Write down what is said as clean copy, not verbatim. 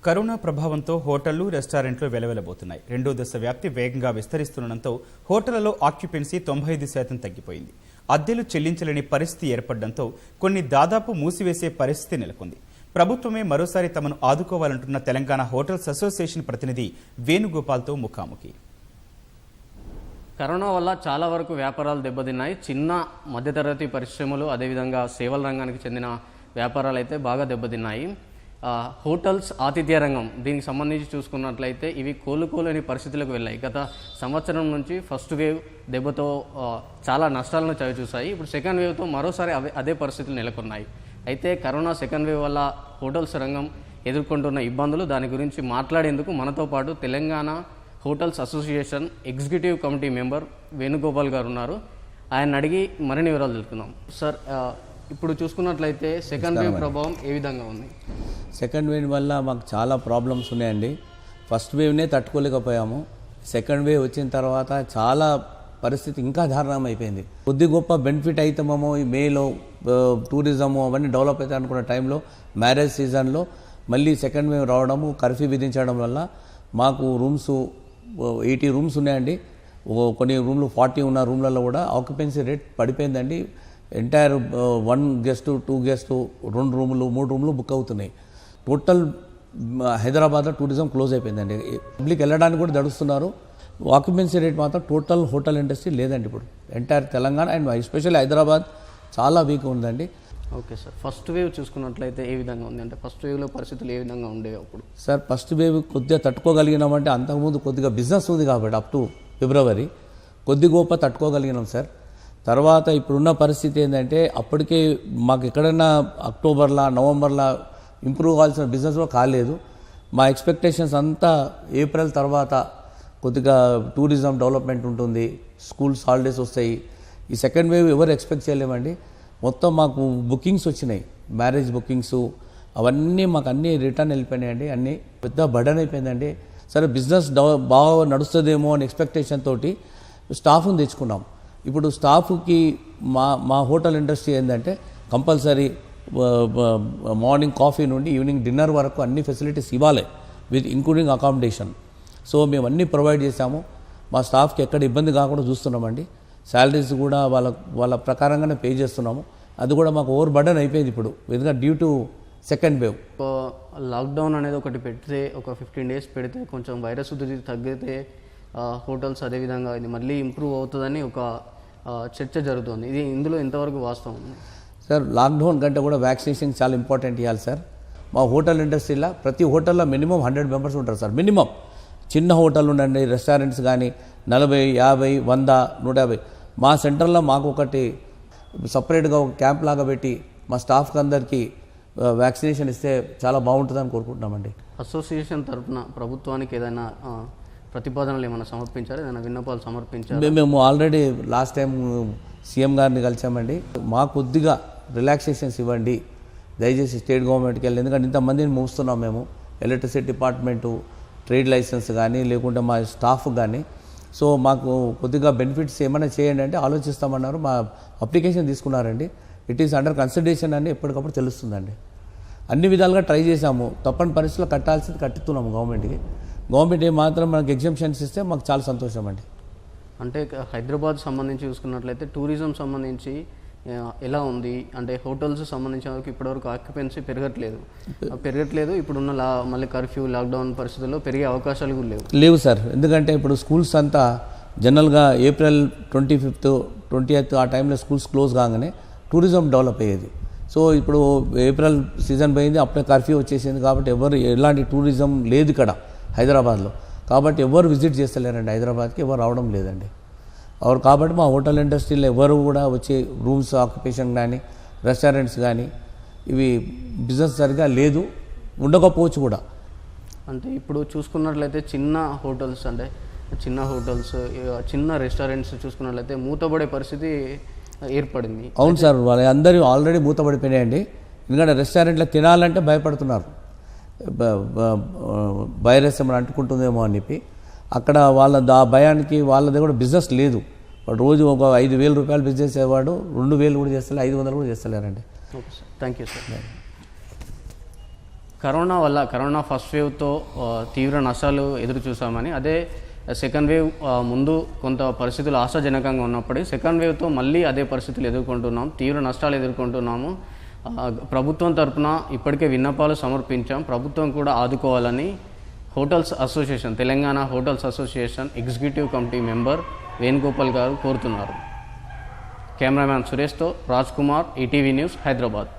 Corona ప్రభావంతో హోటళ్లు రెస్టారెంట్లు వెలవెలబోతున్నాయి. రెండో దశ వ్యాప్తి వేగంగా విస్తరిస్తుండటంతో హోటళ్లలో ఆక్యుపెన్సీ 95% తగ్గిపోయింది. అద్దెలు చెల్లించలేని పరిస్థితి ఏర్పడడంతో కొన్ని దాదాపు మూసివేసే పరిస్థితి నెలకొంది. ప్రభుత్వమే మరోసారి తమను ఆదుకోవాలంటున్న తెలంగాణ హోటల్స్ అసోసియేషన్ ప్రతినిధి వేణుగోపాల్తో ముఖాముఖి. కరోనా వల్ల చాలా వరకు వ్యాపారాలు దెబ్బతిన్నాయి. చిన్న మధ్యతరగతి పరిశ్రమలు అదేవిధంగా సేవల రంగానికి చెందిన వ్యాపారాలు అయితే బాగా దెబ్బతిన్నాయి. హోటల్స్, ఆతిథ్య రంగం దీనికి సంబంధించి చూసుకున్నట్లయితే ఇవి కోలుకోలేని పరిస్థితులకు వెళ్ళాయి. గత సంవత్సరం నుంచి ఫస్ట్ వేవ్ దెబ్బతో చాలా నష్టాలను చవిచూశాయి. ఇప్పుడు సెకండ్ వేవ్తో మరోసారి అదే పరిస్థితులు నెలకొన్నాయి. అయితే కరోనా సెకండ్ వేవ్ వల్ల హోటల్స్ రంగం ఎదుర్కొంటున్న ఇబ్బందులు, దాని గురించి మాట్లాడేందుకు మనతో పాటు Telangana hotels association executive committee member Venugopal గారు ఉన్నారు. ఆయన అడిగి మరిన్ని వివరాలు తెలుసుకుందాం. సార్, ఇప్పుడు చూసుకున్నట్లయితే సెకండ్ వేవ్ ప్రభావం ఏ విధంగా ఉంది? సెకండ్ వేవ్ వల్ల మాకు చాలా ప్రాబ్లమ్స్ ఉన్నాయండి. ఫస్ట్ వేవ్నే తట్టుకోలేకపోయాము. సెకండ్ వేవ్ వచ్చిన తర్వాత చాలా పరిస్థితి ఇంకా దారుణం అయిపోయింది. కొద్ది గొప్ప బెనిఫిట్ అవుతామేమో ఈ మేలో టూరిజము అవన్నీ డెవలప్ అవుతాయి అనుకున్న టైంలో మ్యారేజ్ సీజన్లో మళ్ళీ సెకండ్ వేవ్ రావడము, కర్ఫ్యూ విధించడం వల్ల మాకు రూమ్స్ 80 రూమ్స్ ఉన్నాయండి. కొన్ని రూమ్లు 40 ఉన్న రూమ్లలో కూడా ఆక్యుపెన్సీ రేట్ పడిపోయిందండి. ఎంటైర్ 1 గెస్ట్ 2 గెస్ట్ 2 రూములు 3 రూములు బుక్ అవుతున్నాయి. టోటల్ హైదరాబాద్లో టూరిజం క్లోజ్ అయిపోయిందండి. పబ్లిక్ వెళ్ళడానికి కూడా దడుస్తున్నారు. ఆక్యుపెన్సీ రేట్ మాత్రం టోటల్ హోటల్ ఇండస్ట్రీ లేదండి ఇప్పుడు entire Telangana and especially Hyderabad చాలా వీక్ ఉందండి. ఓకే సార్, ఫస్ట్ వేవ్ చూసుకున్నట్లయితే ఏ విధంగా ఉంది? అంటే ఫస్ట్ వేవ్లో పరిస్థితులు ఏ విధంగా ఉండేవి అప్పుడు? సార్, ఫస్ట్ వేవ్ కొద్దిగా తట్టుకోగలిగినామంటే అంతకుముందు కొద్దిగా బిజినెస్ ఉంది కాబట్టి అప్ టు ఫిబ్రవరి కొద్ది గొప్ప తట్టుకోగలిగినాం సార్. తర్వాత ఇప్పుడున్న పరిస్థితి ఏంటంటే అప్పటికే మాకు ఎక్కడైనా అక్టోబర్లో నవంబర్లో ఇంప్రూవ్ కావాల్సిన బిజినెస్ కూడా కాలేదు. మా ఎక్స్పెక్టేషన్స్ అంతా ఏప్రిల్ తర్వాత కొద్దిగా టూరిజం డెవలప్మెంట్ ఉంటుంది, స్కూల్స్ హాలిడేస్ వస్తాయి. ఈ సెకండ్ వేవ్ ఎవరు ఎక్స్పెక్ట్ చేయలేమండి. మొత్తం మాకు బుకింగ్స్ వచ్చినాయి, మ్యారేజ్ బుకింగ్స్ అవన్నీ మాకు అన్నీ రిటర్న్ వెళ్ళిపోయినాయండి. అన్నీ పెద్ద బర్డన్ అయిపోయిందండి. సరే, బిజినెస్ బాగా నడుస్తుందేమో అని ఎక్స్పెక్టేషన్ తోటి స్టాఫ్ని తెచ్చుకున్నాం. ఇప్పుడు స్టాఫ్కి మా హోటల్ ఇండస్ట్రీ ఏంటంటే కంపల్సరీ మార్నింగ్ కాఫీ నుండి ఈవినింగ్ డిన్నర్ వరకు అన్ని ఫెసిలిటీస్ ఇవ్వాలి, విత్ ఇంక్లూడింగ్ అకామిడేషన్. సో మేము అన్నీ ప్రొవైడ్ చేశాము. మా స్టాఫ్కి ఎక్కడ ఇబ్బంది కాకుండా చూస్తున్నామండి. శాలరీస్ కూడా వాళ్ళ ప్రకారంగానే పే చేస్తున్నాము. అది కూడా మాకు ఓవర్ బర్డన్ అయిపోయింది ఇప్పుడు, ఎందుకంటే due to second wave. Lockdown అనేది ఒకటి పెడితే, ఒక 15 days పెడితే కొంచెం వైరస్ ఉధృతి తగ్గితే హోటల్స్ అదేవిధంగా ఇది మళ్ళీ ఇంప్రూవ్ అవుతుందని ఒక చర్చ జరుగుతుంది. ఇది ఇందులో ఎంతవరకు వాస్తవం? సార్, లాక్డౌన్ కంటే కూడా వ్యాక్సినేషన్ చాలా ఇంపార్టెంట్ ఇవ్వాలి సార్. మా హోటల్ ఇండస్ట్రీలో ప్రతి హోటల్లో మినిమం 100 మెంబర్స్ ఉంటారు సార్. మినిమం చిన్న హోటల్ ఉండండి, రెస్టారెంట్స్ కానీ 40, 50, 100, 150. మా సెంటర్లో మాకు ఒకటి సపరేట్గా ఒక క్యాంప్ లాగా పెట్టి మా స్టాఫ్కి అందరికీ వ్యాక్సినేషన్ ఇస్తే చాలా బాగుంటుందని కోరుకుంటున్నామండి. అసోసియేషన్ తరఫున ప్రభుత్వానికి ఏదైనా ప్రతిపాదనలు ఏమైనా సమర్పించారు, ఏదైనా విన్నపాలు సమర్పించారు? మేము ఆల్రెడీ లాస్ట్ టైం సీఎం గారిని కలిసామండి. మాకు కొద్దిగా రిలాక్సేషన్స్ ఇవ్వండి దయచేసి స్టేట్ గవర్నమెంట్కి వెళ్ళి, ఎందుకంటే ఇంతమందిని మోస్తున్నాం మేము. ఎలక్ట్రిసిటీ డిపార్ట్మెంటు, ట్రేడ్ లైసెన్స్ కానీ లేకుంటే మా స్టాఫ్ కానీ. సో మాకు కొద్దిగా బెనిఫిట్స్ ఏమైనా చేయండి అంటే ఆలోచిస్తామన్నారు. మా అప్లికేషన్ తీసుకున్నారండి. ఇట్ ఈస్ అండర్ కన్సిడరేషన్ అని ఎప్పటికప్పుడు తెలుస్తుందండి. అన్ని విధాలుగా ట్రై చేశాము. తప్పని పరిస్థితుల్లో కట్టాల్సింది కట్టుతున్నాము గవర్నమెంట్కి. గవర్నమెంట్ ఏమాత్రం మనకు ఎగ్జంప్షన్స్ ఇస్తే మాకు చాలా సంతోషం అండి. అంటే హైదరాబాద్ సంబంధించి చూసుకున్నట్లయితే టూరిజం సంబంధించి ఎలా ఉంది? అంటే హోటల్స్ సంబంధించిన వరకు ఇప్పటివరకు ఆక్యుపెన్సీ పెరగట్లేదు. ఇప్పుడున్న మళ్ళీ కర్ఫ్యూ, లాక్డౌన్ పరిస్థితుల్లో పెరిగే అవకాశాలు కూడా లేవు సార్. ఎందుకంటే ఇప్పుడు స్కూల్స్ అంతా జనరల్గా ఏప్రిల్ 25th, 20th ఆ టైంలో స్కూల్స్ క్లోజ్ కాగానే టూరిజం డెవలప్ అయ్యేది. సో ఇప్పుడు ఏప్రిల్ సీజన్ పోయింది, అప్పుడే కర్ఫ్యూ వచ్చేసింది. కాబట్టి ఎవరు ఎలాంటి టూరిజం లేదు ఇక్కడ హైదరాబాద్లో. కాబట్టి ఎవరు విజిట్ చేస్తలేరండి హైదరాబాద్కి, ఎవరు రావడం లేదండి. కాబట్టి మా హోటల్ ఇండస్ట్రీలో ఎవరు కూడా వచ్చి రూమ్స్ ఆక్యుపేషన్ కానీ రెస్టారెంట్స్ కానీ ఇవి బిజినెస్ సరిగా లేదు, ఉండకపోవచ్చు కూడా. అంటే ఇప్పుడు చూసుకున్నట్లయితే చిన్న హోటల్స్, చిన్న రెస్టారెంట్స్ చూసుకున్నట్లయితే మూతపడే పరిస్థితి ఏర్పడింది. అవును సార్, వాళ్ళందరూ ఆల్రెడీ మూతపడిపోయినాయండి. ఎందుకంటే రెస్టారెంట్లో తినాలంటే భయపడుతున్నారు, వైరస్ ఏమైనా అంటుకుంటుందేమో అని చెప్పి. అక్కడ ఆ భయానికి వాళ్ళ దగ్గర బిజినెస్ లేదు. వాడు రోజు ఒక 5,000 రూపాయలు బిజినెస్ చేసేవాడు 2,000 కూడా చేస్తలే, 500 కూడా చేస్తలేరండి. Okay sir, thank you sir. Corona first వేవ్తో తీవ్ర నష్టాలు ఎదురు చూసామని, అదే సెకండ్ వేవ్ ముందు కొంత పరిస్థితులు ఆశాజనకంగా ఉన్నప్పటికీ సెకండ్ వేవ్తో మళ్ళీ అదే పరిస్థితులు ఎదుర్కొంటున్నాం, తీవ్ర నష్టాలు ఎదుర్కొంటున్నాము. ప్రభుత్వం తరఫున ఇప్పటికే విన్నపాలు సమర్పించాం. ప్రభుత్వం కూడా ఆదుకోవాలని hotels association, Telangana hotels association executive committee member Venugopal గారు కోరుతున్నారు. కెమెరామ్యాన్ సురేష్తో రాజ్ కుమార్, ఈటీవీ న్యూస్, హైదరాబాద్.